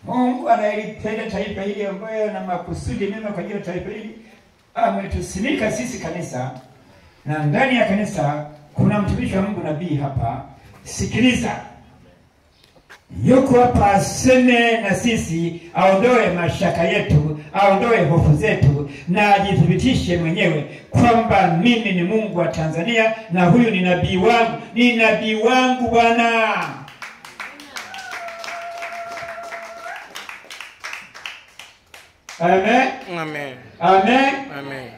Mungu analipenda taifa hili ambayo na makusudi mema kwa ajili ya taifa hili. Ametusimika sisi kanisa, na ndani ya kanisa kuna mtumishi wa Mungu nabii hapa. Sikiliza. Yuko hapa aseme na sisi, aondoe mashaka yetu, aondoe hofu zetu, na ajithibitishe mwenyewe kwamba mimi ni Mungu wa Tanzania na huyu ni nabii wangu. Ni nabii wangu Bwana. Amen. Amen. Amen. Amen.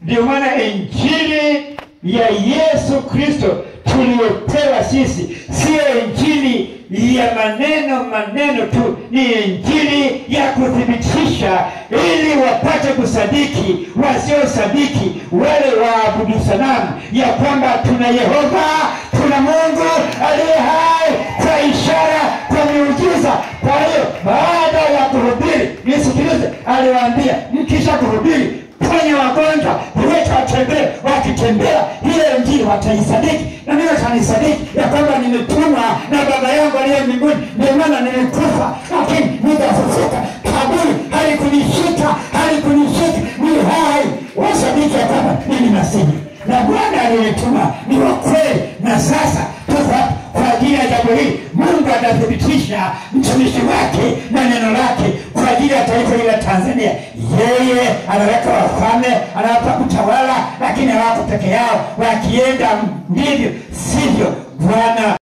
Ndio maana injili ya Yesu Kristo tuliyopewa sisi sio injili ya maneno tu, ni injili ya kuthibitisha ili wapate kusadiki wasiosadiki, wale waabudu sanamu, ya kwamba tuna Yehova, tuna Mungu aliye hai, kwa ishara, kwa miujiza. Kwa hiyo baada ya kuhubiri, nisikilize, aliwaambia mkisha kuhubiri, ponya wagonjwa, viwete watembee, wakitembea ile injili wataisadiki, na mimi watanisadiki ya kwamba nimetumwa na Baba yangu aliye mbinguni. Ndio maana nilikufa lakini nikafufuka, kaburi halikunishika, ni hai. Wasadiki ya kwamba mimi Masihi na Bwana aliyetuma ni wa kweli. Na sasa tuko kwa ajili ya jambo hili. Mungu atathibitisha mtumishi wake na neno lake kwa ajili ya taifa hili la Tanzania. Yeye anaweka wafalme, anawapa kutawala, lakini hawako peke yao. Wakienda ndivyo sivyo,